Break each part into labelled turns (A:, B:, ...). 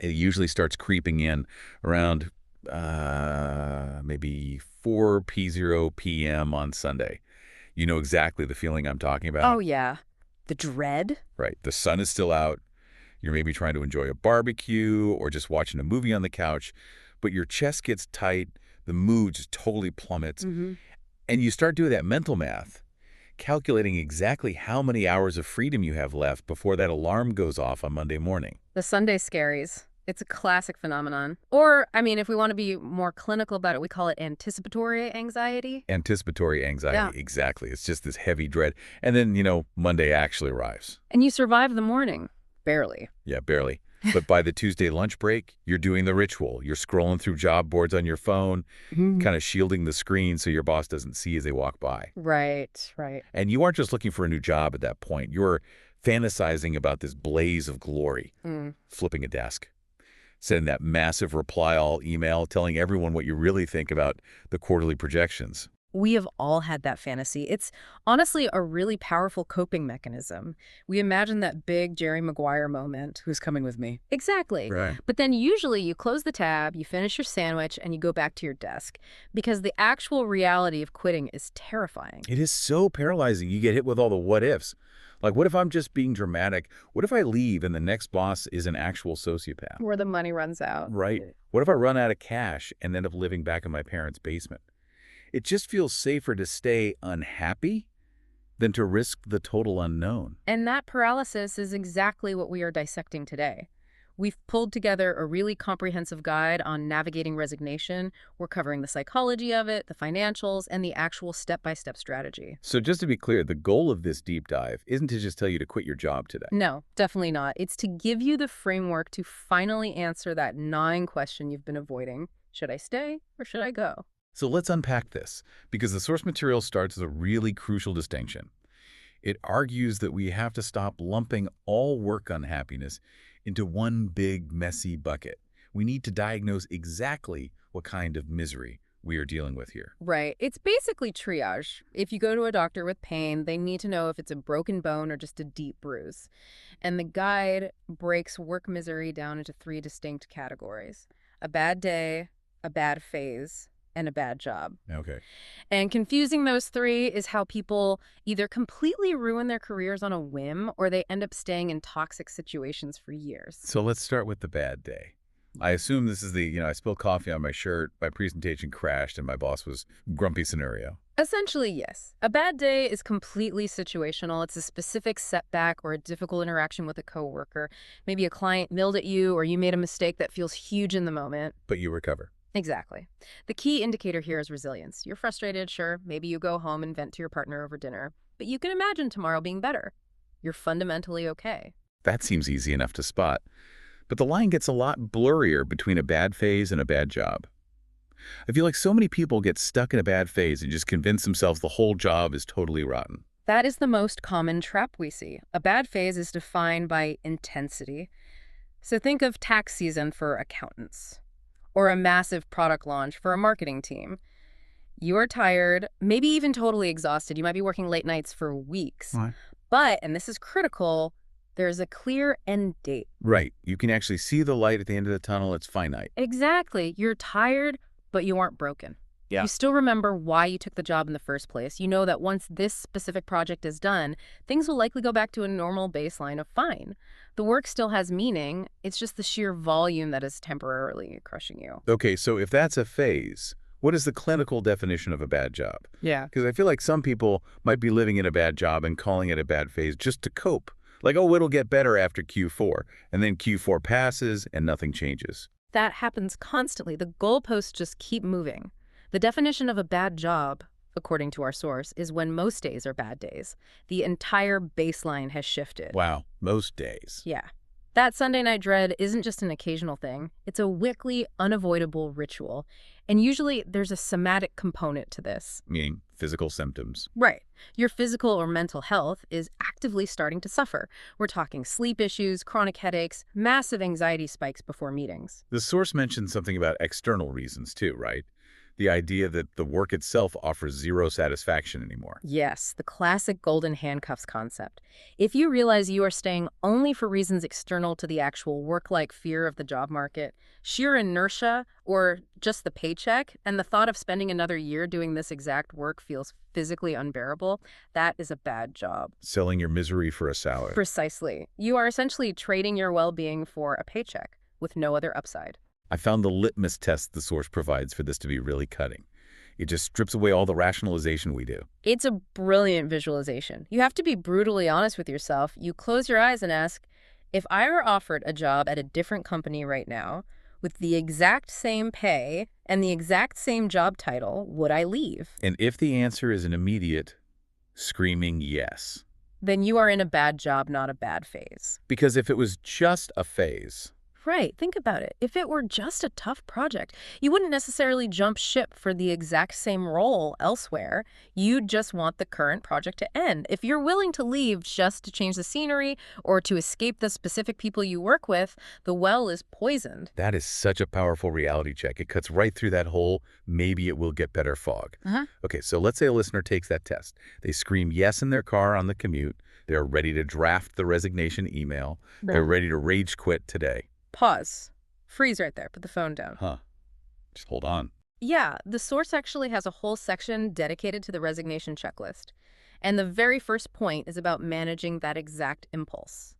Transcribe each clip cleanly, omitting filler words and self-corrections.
A: It usually starts creeping in around maybe 4 p.m. on Sunday. You know exactly the feeling I'm talking
B: Oh,
A: about,
B: yeah. The dread?
A: right? The sun is still out. You're maybe trying to enjoy a barbecue or just watching a movie on the couch, but your chest gets tight, the mood just totally plummets,
B: Mm-hmm.
A: and you start doing that mental math, calculating exactly how many hours of freedom you have left before that alarm goes off on Monday morning.
B: The Sunday scaries. It's a classic phenomenon. Or, I mean, if we want to be more clinical about it, we call it anticipatory anxiety.
A: Anticipatory
B: Yeah.
A: anxiety, exactly. It's just this heavy dread. And then, Monday actually arrives.
B: And you survive the morning. Barely.
A: Yeah, barely. But by the Tuesday lunch break, you're doing the ritual. You're scrolling through job boards on your phone,
B: Mhm.
A: kind of shielding the screen so your boss doesn't see as they walk by.
B: Right, right.
A: And you aren't just looking for a new job at that point. You're fantasizing about this blaze of glory,
B: Mm.
A: flipping a desk, sending that massive reply-all email telling everyone what you really think about the quarterly projections.
B: We have all had that fantasy. It's honestly a really powerful coping mechanism. We imagine that big Jerry Maguire moment. Who's coming with me? Exactly.
A: Right.
B: But then usually you close the tab, you finish your sandwich, and you go back to your desk. Because the actual reality of quitting is terrifying.
A: It is so paralyzing. You get hit with all the what ifs. Like, what if I'm just being dramatic? What if I leave and the next boss is an actual sociopath?
B: Where the money runs out.
A: Right. What if I run out of cash and end up living back in my parents' basement? It just feels safer to stay unhappy than to risk the total unknown.
B: And that paralysis is exactly what we are dissecting today. We've pulled together a really comprehensive guide on navigating resignation. We're covering the psychology of it, the financials, and the actual step-by-step strategy.
A: So just to be clear, the goal of this deep dive isn't to just tell you to quit your job today.
B: No, definitely not. It's to give you the framework to finally answer that gnawing question you've been avoiding. Should I stay or should I go?
A: So let's unpack this, because the source material starts with a really crucial distinction. It argues that we have to stop lumping all work unhappiness into one big, messy bucket. We need to diagnose exactly what kind of misery we are dealing with here.
B: Right. It's basically triage. If you go to a doctor with pain, they need to know if it's a broken bone or just a deep bruise. And the guide breaks work misery down into 3 distinct categories: a bad day, a bad phase, and a bad job.
A: Okay.
B: And confusing those 3 is how people either completely ruin their careers on a whim or they end up staying in toxic situations for years.
A: So let's start with the bad day. I assume this is I spilled coffee on my shirt, my presentation crashed, and my boss was grumpy scenario.
B: Essentially, yes. A bad day is completely situational. It's a specific setback or a difficult interaction with a coworker. Maybe a client milled at you or you made a mistake that feels huge in the moment.
A: But you recover.
B: Exactly. The key indicator here is resilience. You're frustrated, sure. Maybe you go home and vent to your partner over dinner. But you can imagine tomorrow being better. You're fundamentally okay.
A: That seems easy enough to spot. But the line gets a lot blurrier between a bad phase and a bad job. I feel like so many people get stuck in a bad phase and just convince themselves the whole job is totally rotten.
B: That is the most common trap we see. A bad phase is defined by intensity. So think of tax season for accountants or a massive product launch for a marketing team. You are tired, maybe even totally exhausted. You might be working late nights for weeks.
A: Right.
B: But, and this is critical, there's a clear end date.
A: Right. You can actually see the light at the end of the tunnel. It's finite.
B: Exactly. You're tired, but you aren't broken.
A: Yeah.
B: You still remember why you took the job in the first place. You know that once this specific project is done, things will likely go back to a normal baseline of fine. The work still has meaning. It's just the sheer volume that is temporarily crushing you.
A: Okay, so if that's a phase, what is the clinical definition of a bad job?
B: Yeah.
A: Because I feel like some people might be living in a bad job and calling it a bad phase just to cope. Like, oh, it'll get better after Q4. And then Q4 passes and nothing changes.
B: That happens constantly. The goalposts just keep moving. The definition of a bad job, according to our source, is when most days are bad days. The entire baseline has shifted.
A: Wow, most days.
B: Yeah. That Sunday night dread isn't just an occasional thing. It's a weekly, unavoidable ritual. And usually there's a somatic component to this.
A: Meaning physical symptoms.
B: Right. Your physical or mental health is actively starting to suffer. We're talking sleep issues, chronic headaches, massive anxiety spikes before meetings.
A: The source mentioned something about external reasons too, right? The idea that the work itself offers zero satisfaction anymore.
B: Yes, the classic golden handcuffs concept. If you realize you are staying only for reasons external to the actual work-like fear of the job market, sheer inertia, or just the paycheck, and the thought of spending another year doing this exact work feels physically unbearable, that is a bad job.
A: Selling your misery for a salad.
B: Precisely. You are essentially trading your well-being for a paycheck with no other upside.
A: I found the litmus test the source provides for this to be really cutting. It just strips away all the rationalization we do.
B: It's a brilliant visualization. You have to be brutally honest with yourself. You close your eyes and ask, if I were offered a job at a different company right now with the exact same pay and the exact same job title, would I leave?
A: And if the answer is an immediate, screaming yes.
B: Then you are in a bad job, not a bad phase.
A: Because if it was just a phase,
B: Right, think about it. If it were just a tough project, you wouldn't necessarily jump ship for the exact same role elsewhere. You'd just want the current project to end. If you're willing to leave just to change the scenery or to escape the specific people you work with, the well is poisoned.
A: that is such a powerful reality check. It cuts right through that whole maybe it will get better fog. Okay, so let's say a listener takes that test. They scream yes in their car on the commute. They're ready to draft the resignation email. They're ready to rage quit today.
B: Pause. Freeze right there. Put the phone down.
A: Just hold on.
B: Yeah, the source actually has a whole section dedicated to the resignation checklist. And the very first point is about managing that exact impulse.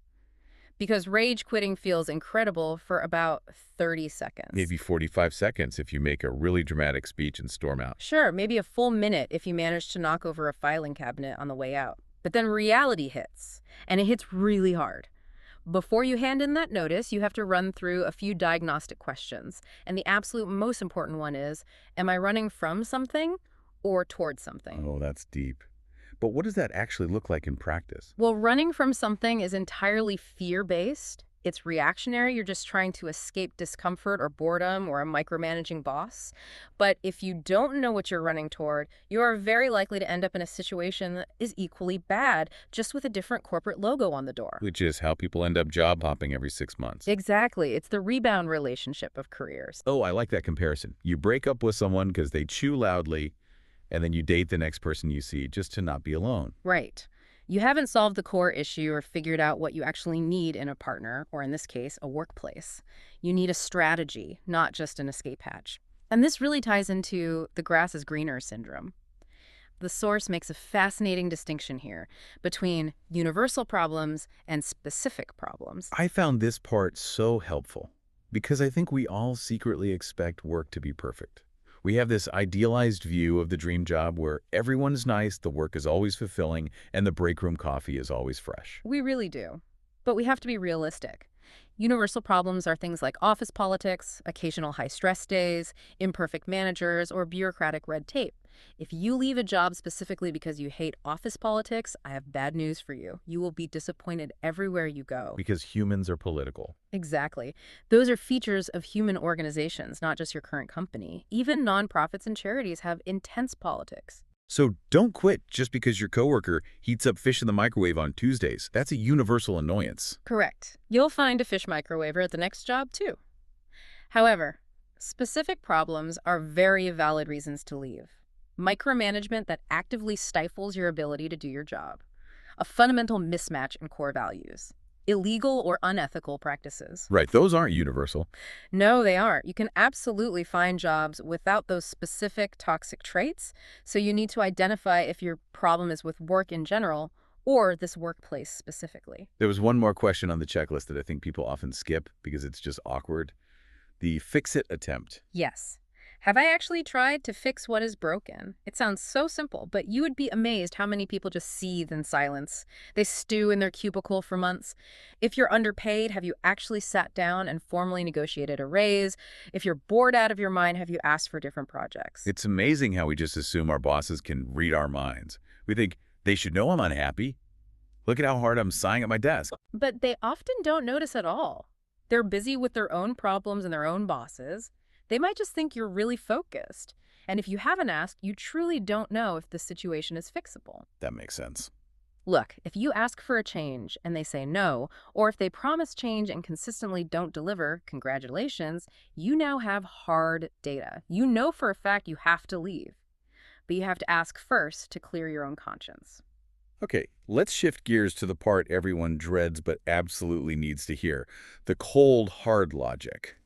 B: Because rage quitting feels incredible for about 30 seconds.
A: Maybe 45 seconds if you make a really dramatic speech and storm out.
B: Sure, maybe a full minute if you manage to knock over a filing cabinet on the way out. But then reality hits, and it hits really hard. Before you hand in that notice, you have to run through a few diagnostic questions. And the absolute most important one is, am I running from something or towards something?
A: Oh, that's deep. But what does that actually look like in practice?
B: Well, running from something is entirely fear-based. It's reactionary. You're just trying to escape discomfort or boredom or a micromanaging boss. But if you don't know what you're running toward, you are very likely to end up in a situation that is equally bad, just with a different corporate logo on the door.
A: Which is how people end up job hopping every 6 months.
B: Exactly. It's the rebound relationship of careers.
A: Oh, I like that comparison. You break up with someone because they chew loudly, and then you date the next person you see just to not be alone.
B: Right. You haven't solved the core issue or figured out what you actually need in a partner, or in this case, a workplace. You need a strategy, not just an escape hatch. And this really ties into the grass is greener syndrome. The source makes a fascinating distinction here between universal problems and specific problems.
A: I found this part so helpful because I think we all secretly expect work to be perfect. We have this idealized view of the dream job where everyone's nice, the work is always fulfilling, and the break room coffee is always fresh.
B: We really do. But we have to be realistic. Universal problems are things like office politics, occasional high-stress days, imperfect managers, or bureaucratic red tape. If you leave a job specifically because you hate office politics, I have bad news for you. You will be disappointed everywhere you go.
A: Because humans are political.
B: Exactly. Those are features of human organizations, not just your current company. Even nonprofits and charities have intense politics.
A: So don't quit just because your coworker heats up fish in the microwave on Tuesdays. That's a universal annoyance.
B: Correct. You'll find a fish microwaver at the next job, too. However, specific problems are very valid reasons to leave. Micromanagement that actively stifles your ability to do your job. A fundamental mismatch in core values. Illegal or unethical practices.
A: Right, those aren't universal.
B: No, they aren't. You can absolutely find jobs without those specific toxic traits, so you need to identify if your problem is with work in general or this workplace specifically.
A: There was one more question on the checklist that I think people often skip because it's just awkward. The fix-it attempt.
B: Yes. Have I actually tried to fix what is broken? It sounds so simple, but you would be amazed how many people just seethe in silence. They stew in their cubicle for months. If you're underpaid, have you actually sat down and formally negotiated a raise? If you're bored out of your mind, have you asked for different projects?
A: It's amazing how we just assume our bosses can read our minds. We think, they should know I'm unhappy. Look at how hard I'm sighing at my desk.
B: But they often don't notice at all. They're busy with their own problems and their own bosses. They might just think you're really focused. And if you haven't asked, you truly don't know if the situation is fixable.
A: That makes sense.
B: Look, if you ask for a change and they say no, or if they promise change and consistently don't deliver, congratulations, you now have hard data. You know for a fact you have to leave, but you have to ask first to clear your own conscience.
A: Okay, let's shift gears to the part everyone dreads but absolutely needs to hear, the cold, hard logic,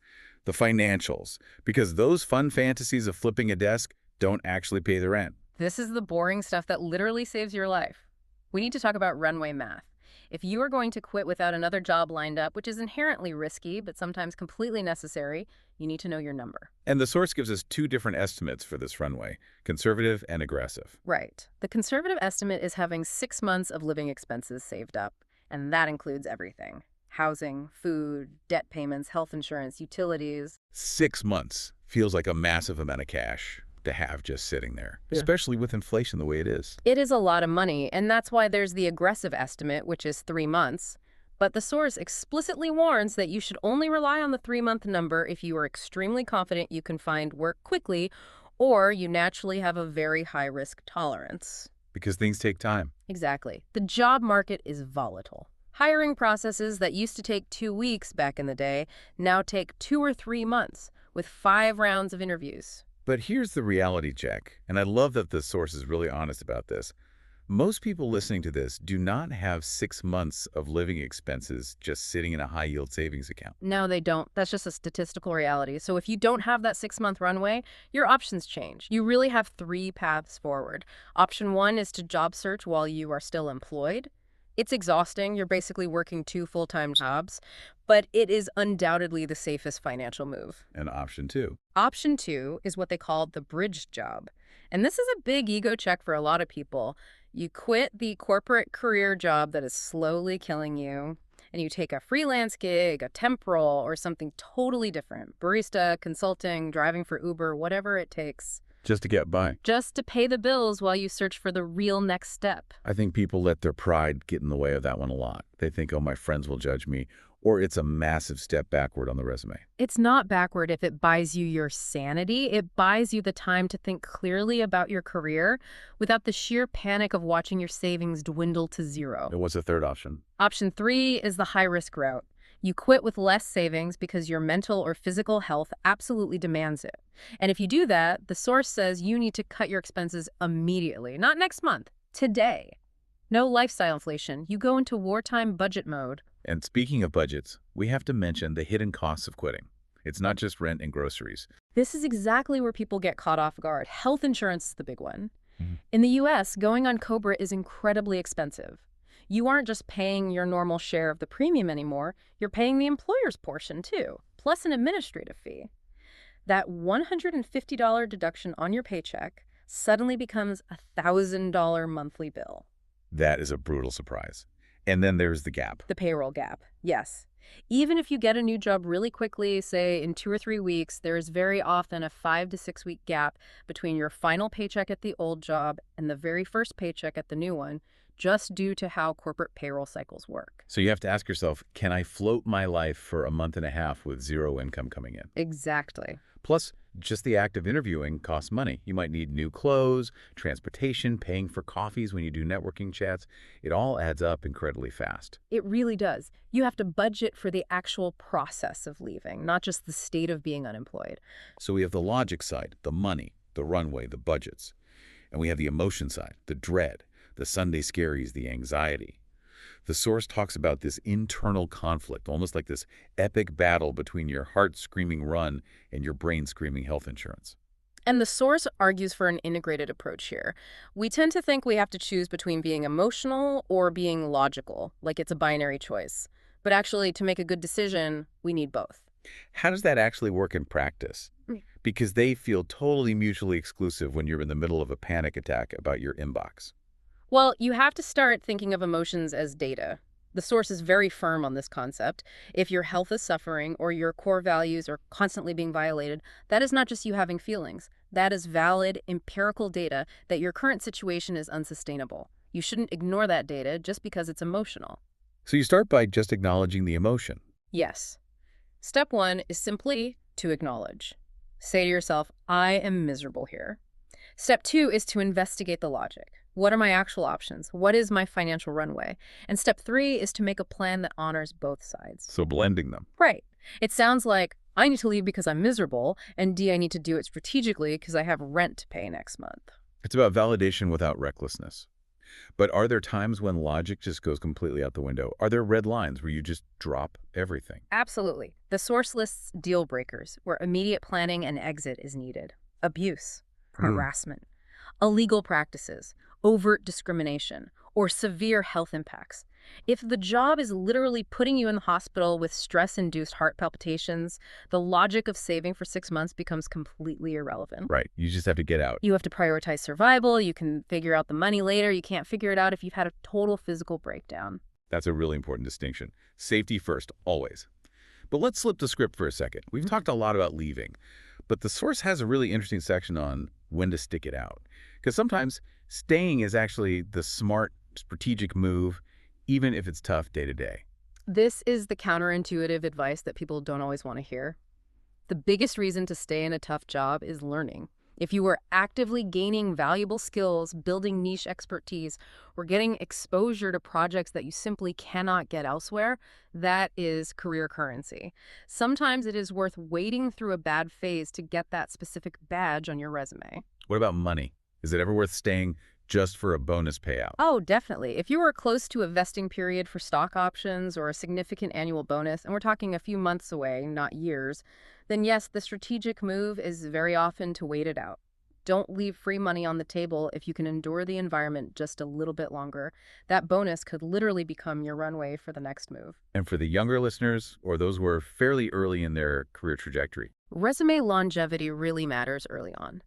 A: the financials, because those fun fantasies of flipping a desk don't actually pay the rent.
B: This is the boring stuff that literally saves your life. We need to talk about runway math. If you are going to quit without another job lined up, which is inherently risky but sometimes completely necessary, you need to know your number.
A: And the source gives us two different estimates for this runway, conservative and aggressive.
B: Right. The conservative estimate is having 6 months of living expenses saved up, and that includes everything: housing, food, debt payments, health insurance, utilities.
A: 6 months feels like a massive amount of cash to have just sitting there, especially with inflation the way it is.
B: It is a lot of money, and that's why there's the aggressive estimate, which is 3 months. But the source explicitly warns that you should only rely on the 3-month number if you are extremely confident you can find work quickly or you naturally have a very high risk tolerance.
A: Because things take time.
B: Exactly. The job market is volatile. Hiring processes that used to take 2 weeks back in the day now take 2 or 3 months with 5 rounds of interviews.
A: But here's the reality check, and I love that the source is really honest about this. Most people listening to this do not have 6 months of living expenses just sitting in a high-yield savings account.
B: No, they don't. That's just a statistical reality. So if you don't have that 6-month runway, your options change. You really have 3 paths forward. Option 1 is to job search while you are still employed. It's exhausting. You're basically working 2 full-time jobs, but it is undoubtedly the safest financial move.
A: And option 2.
B: Option 2 is what they call the bridge job. And this is a big ego check for a lot of people. You quit the corporate career job that is slowly killing you, and you take a freelance gig, a temporal, or something totally different. Barista, consulting, driving for Uber, whatever it takes.
A: Just to get by.
B: Just to pay the bills while you search for the real next step.
A: I think people let their pride get in the way of that one a lot. They think, oh, my friends will judge me, or it's a massive step backward on the resume.
B: It's not backward if it buys you your sanity. It buys you the time to think clearly about your career without the sheer panic of watching your savings dwindle to zero.
A: And what's the third option?
B: Option 3 is the high-risk route. You quit with less savings because your mental or physical health absolutely demands it. And if you do that, the source says you need to cut your expenses immediately, not next month, today. No lifestyle inflation. You go into wartime budget mode.
A: And speaking of budgets, we have to mention the hidden costs of quitting. It's not just rent and groceries.
B: This is exactly where people get caught off guard. Health insurance is the big one. In the US, going on COBRA is incredibly expensive. You aren't just paying your normal share of the premium anymore, you're paying the employer's portion too, plus an administrative fee. That $150 deduction on your paycheck suddenly becomes a $1,000 monthly bill.
A: That is a brutal surprise. And then there's the gap.
B: The payroll gap, yes. Even if you get a new job really quickly, say in 2 or 3 weeks, there is very often a 5 to 6 week gap between your final paycheck at the old job and the very first paycheck at the new one, just due to how corporate payroll cycles work.
A: So you have to ask yourself, can I float my life for a month and a half with zero income coming in?
B: Exactly.
A: Plus, just the act of interviewing costs money. You might need new clothes, transportation, paying for coffees when you do networking chats. It all adds up incredibly fast.
B: It really does. You have to budget for the actual process of leaving, not just the state of being unemployed.
A: So we have the logic side, the money, the runway, the budgets. And we have the emotion side, the dread, the Sunday scaries, the anxiety. The source talks about this internal conflict, almost like this epic battle between your heart screaming run and your brain screaming health insurance.
B: And the source argues for an integrated approach here. We tend to think we have to choose between being emotional or being logical, like it's a binary choice. But actually, to make a good decision, we need both.
A: How does that actually work in practice? Because they feel totally mutually exclusive when you're in the middle of a panic attack about your inbox.
B: Well, you have to start thinking of emotions as data. The source is very firm on this concept. If your health is suffering or your core values are constantly being violated, that is not just you having feelings. That is valid, empirical data that your current situation is unsustainable. You shouldn't ignore that data just because it's emotional.
A: So you start by just acknowledging the emotion.
B: Yes. Step 1 is simply to acknowledge. Say to yourself, I am miserable here. Step 2 is to investigate the logic. What are my actual options? What is my financial runway? And step 3 is to make a plan that honors both sides.
A: So blending them.
B: Right. It sounds like I need to leave because I'm miserable, and D, I need to do it strategically because I have rent to pay next month.
A: It's about validation without recklessness. But are there times when logic just goes completely out the window? Are there red lines where you just drop everything?
B: Absolutely. The source lists deal breakers where immediate planning and exit is needed. Abuse, harassment, illegal practices, overt discrimination, or severe health impacts. If the job is literally putting you in the hospital with stress-induced heart palpitations, the logic of saving for 6 months becomes completely irrelevant.
A: Right. You just have to get out.
B: You have to prioritize survival. You can figure out the money later. You can't figure it out if you've had a total physical breakdown.
A: That's a really important distinction. Safety first, always. But let's flip the script for a second. We've talked a lot about leaving, but the source has a really interesting section on when to stick it out. Because sometimes staying is actually the smart, strategic move, even if it's tough day to day.
B: This is the counterintuitive advice that people don't always want to hear. The biggest reason to stay in a tough job is learning. If you are actively gaining valuable skills, building niche expertise, or getting exposure to projects that you simply cannot get elsewhere, that is career currency. Sometimes it is worth waiting through a bad phase to get that specific badge on your resume.
A: What about money? Is it ever worth staying just for a bonus payout?
B: Oh, definitely. If you are close to a vesting period for stock options or a significant annual bonus, and we're talking a few months away, not years, then yes, the strategic move is very often to wait it out. Don't leave free money on the table if you can endure the environment just a little bit longer. That bonus could literally become your runway for the next move.
A: And for the younger listeners, or those who are fairly early in their career trajectory,
B: Resume longevity really matters early on.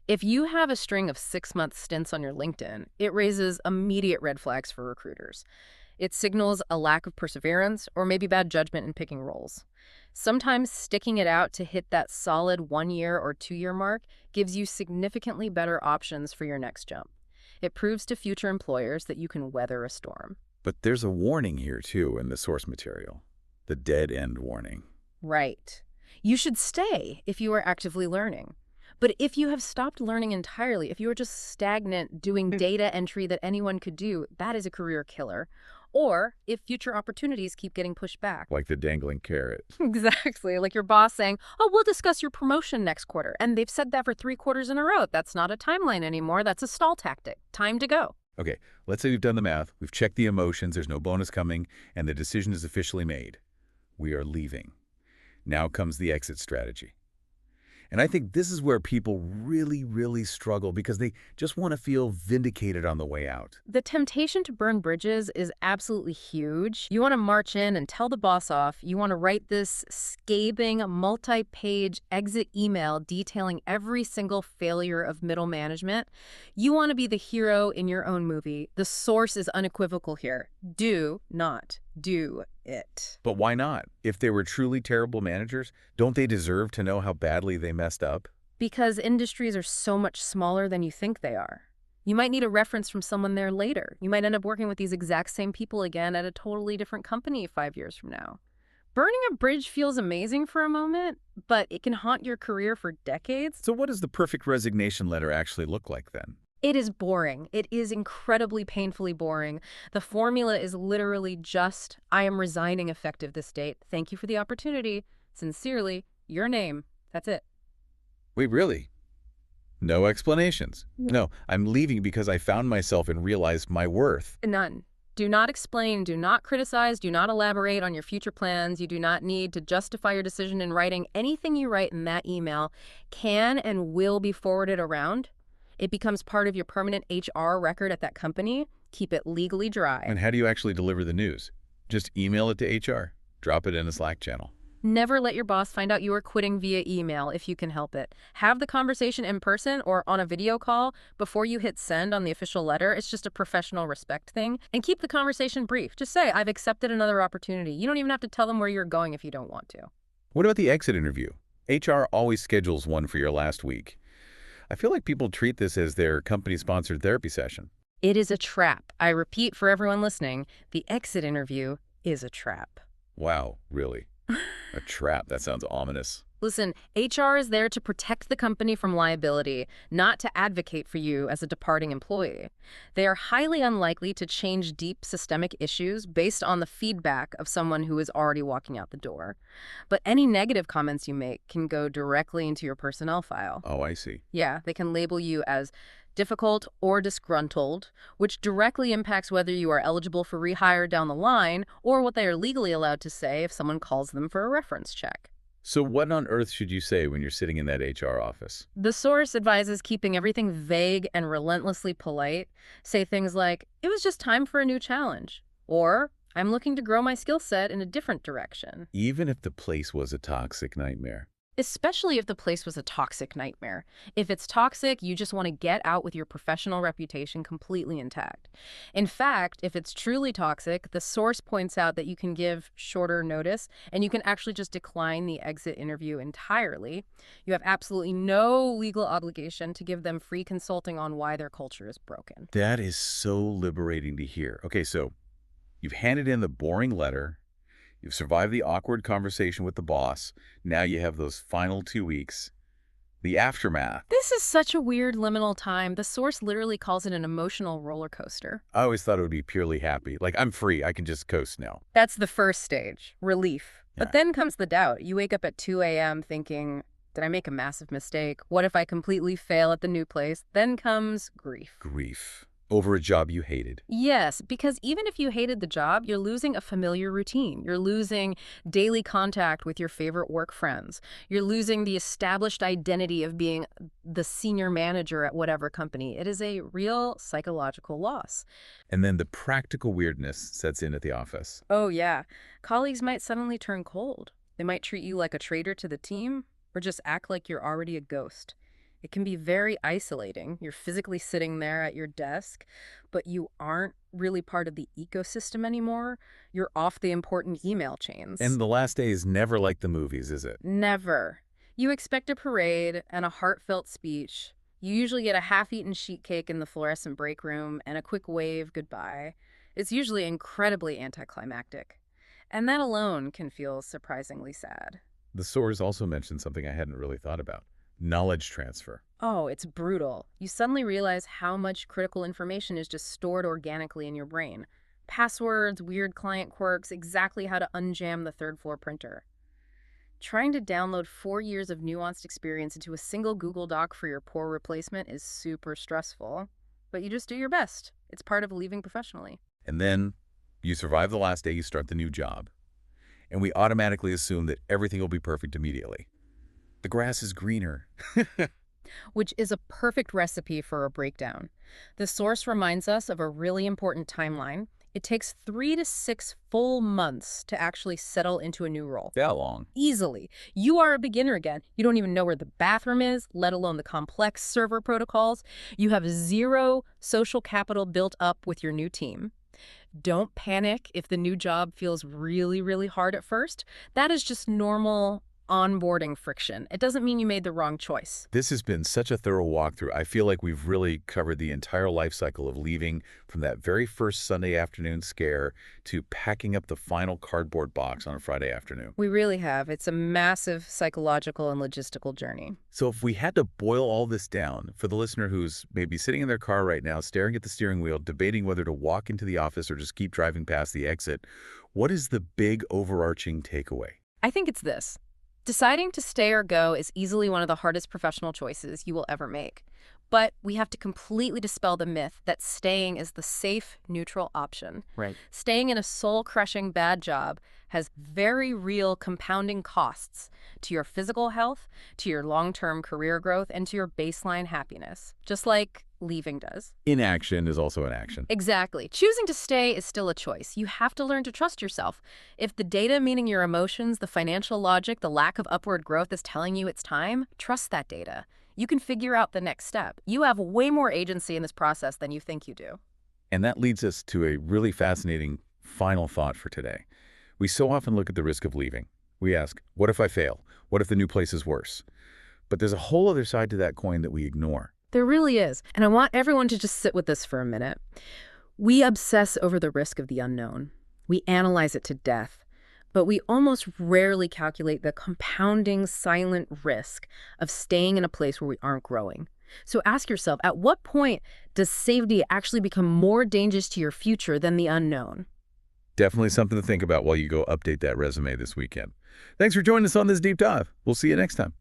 B: If you have a string of 6-month stints on your LinkedIn, it raises immediate red flags for recruiters. It signals a lack of perseverance or maybe bad judgment in picking roles. Sometimes sticking it out to hit that solid 1-year or 2-year mark gives you significantly better options for your next jump. It proves to future employers that you can weather a storm.
A: but there's a warning here too in the source material, the dead end warning.
B: Right. You should stay if you are actively learning. But if you have stopped learning entirely, if you are just stagnant doing data entry that anyone could do, that is a career killer. Or if future opportunities keep getting pushed back.
A: Like the dangling carrot.
B: Exactly. Like your boss saying, oh, we'll discuss your promotion next quarter. And they've said that for 3 quarters in a row. That's not a timeline anymore. That's a stall tactic. Time to go.
A: Okay, let's say we've done the math, we've checked the emotions, there's no bonus coming, and the decision is officially made. We are leaving. Now comes the exit strategy. And I think this is where people really struggle because they just want to feel vindicated on the way out.
B: The temptation to burn bridges is absolutely huge. You want to march in and tell the boss off. You want to write this scathing, multi-page exit email detailing every single failure of middle management. You want to be the hero in your own movie. The source is unequivocal here. Do not do it.
A: But why not? If they were truly terrible managers, don't they deserve to know how badly they messed up?
B: Because industries are so much smaller than you think they are. You might need a reference from someone there later. You might end up working with these exact same people again at a totally different company 5 years from now. Burning a bridge feels amazing for a moment, but it can haunt your career for decades.
A: So what does the perfect resignation letter actually look like then?
B: It is boring. It is incredibly painfully boring. The formula is literally just, I am resigning effective this date. Thank you for the opportunity. Sincerely, your name. That's it.
A: Wait, really? No explanations. No, I'm leaving because I found myself and realized my worth.
B: None. Do not explain, do not criticize, do not elaborate on your future plans. You do not need to justify your decision in writing. Anything you write in that email can and will be forwarded around. It becomes part of your permanent HR record at that company. Keep it legally dry.
A: And how do you actually deliver the news? Just email it to HR. Drop it in a Slack channel.
B: Never let your boss find out you are quitting via email if you can help it. Have the conversation in person or on a video call before you hit send on the official letter. It's just a professional respect thing. And keep the conversation brief. Just say, I've accepted another opportunity. You don't even have to tell them where you're going if you don't want to.
A: What about the exit interview? HR always schedules one for your last week. I feel like people treat this as their company-sponsored therapy session.
B: It is a trap. I repeat for everyone listening, the exit interview is a trap.
A: Wow, really? A trap? That sounds ominous.
B: Listen, HR is there to protect the company from liability, not to advocate for you as a departing employee. They are highly unlikely to change deep systemic issues based on the feedback of someone who is already walking out the door. But any negative comments you make can go directly into your personnel file.
A: Oh, I see.
B: Yeah, they can label you as difficult or disgruntled, which directly impacts whether you are eligible for rehire down the line or what they are legally allowed to say if someone calls them for a reference check.
A: So what on earth should you say when you're sitting in that HR office?
B: The source advises keeping everything vague and relentlessly polite. Say things like, "It was just time for a new challenge," or "I'm looking to grow my skill set in a different direction."
A: Even if the place was a toxic nightmare.
B: Especially if the place was a toxic nightmare. If it's toxic, you just want to get out with your professional reputation completely intact. In fact, if it's truly toxic, the source points out that you can give shorter notice and you can actually just decline the exit interview entirely. You have absolutely no legal obligation to give them free consulting on why their culture is broken.
A: That is so liberating to hear. Okay, so you've handed in the boring letter. You've survived the awkward conversation with the boss. Now you have those final 2 weeks. The aftermath.
B: This is such a weird liminal time. The source literally calls it an emotional roller coaster.
A: I always thought it would be purely happy. Like, I'm free. I can just coast now.
B: That's the first stage, relief.
A: Yeah.
B: But then comes the doubt. You wake up at 2 a.m. thinking, did I make a massive mistake? What if I completely fail at the new place? Then comes grief.
A: Grief. Over a job you hated.
B: Yes, because even if you hated the job, you're losing a familiar routine. You're losing daily contact with your favorite work friends. You're losing the established identity of being the senior manager at whatever company. It is a real psychological loss.
A: And then the practical weirdness sets in at the office.
B: Oh, yeah. Colleagues might suddenly turn cold. They might treat you like a traitor to the team or just act like you're already a ghost. It can be very isolating. You're physically sitting there at your desk, but you aren't really part of the ecosystem anymore. You're off the important email chains.
A: And the last day is never like the movies, is it?
B: Never. You expect a parade and a heartfelt speech. You usually get a half-eaten sheet cake in the fluorescent break room and a quick wave goodbye. It's usually incredibly anticlimactic. And that alone can feel surprisingly sad.
A: The source also mentioned something I hadn't really thought about. Knowledge transfer.
B: Oh, it's brutal. You suddenly realize how much critical information is just stored organically in your brain. Passwords, weird client quirks, exactly how to unjam the third-floor printer. Trying to download 4 years of nuanced experience into a single Google Doc for your poor replacement is super stressful. But you just do your best. It's part of leaving professionally.
A: And then you survive the last day, you start the new job. And we automatically assume that everything will be perfect immediately. The grass is greener.
B: Which is a perfect recipe for a breakdown. The source reminds us of a really important timeline. It takes 3 to 6 full months to actually settle into a new role.
A: That long.
B: Easily. You are a beginner again. You don't even know where the bathroom is, let alone the complex server protocols. You have zero social capital built up with your new team. Don't panic if the new job feels really, really hard at first. That is just normal onboarding friction. It doesn't mean you made the wrong choice.
A: This has been such a thorough walkthrough. I feel like we've really covered the entire life cycle of leaving, from that very first Sunday afternoon scare to packing up the final cardboard box on a Friday afternoon.
B: We really have. It's a massive psychological and logistical journey.
A: So if we had to boil all this down for the listener who's maybe sitting in their car right now, staring at the steering wheel, debating whether to walk into the office or just keep driving past the exit, what is the big overarching takeaway?
B: I think it's this. Deciding to stay or go is easily one of the hardest professional choices you will ever make. But we have to completely dispel the myth that staying is the safe, neutral option.
A: Right.
B: Staying in a soul-crushing bad job has very real compounding costs to your physical health, to your long-term career growth, and to your baseline happiness, just like leaving does.
A: Inaction is also an action.
B: Exactly. Choosing to stay is still a choice. You have to learn to trust yourself. If the data, meaning your emotions, the financial logic, the lack of upward growth is telling you it's time, trust that data. You can figure out the next step. You have way more agency in this process than you think you do.
A: And that leads us to a really fascinating final thought for today. We so often look at the risk of leaving. We ask, what if I fail? What if the new place is worse? But there's a whole other side to that coin that we ignore.
B: There really is. And I want everyone to just sit with this for a minute. We obsess over the risk of the unknown. We analyze it to death. But we almost rarely calculate the compounding silent risk of staying in a place where we aren't growing. So ask yourself, at what point does safety actually become more dangerous to your future than the unknown?
A: Definitely something to think about while you go update that resume this weekend. Thanks for joining us on this deep dive. We'll see you next time.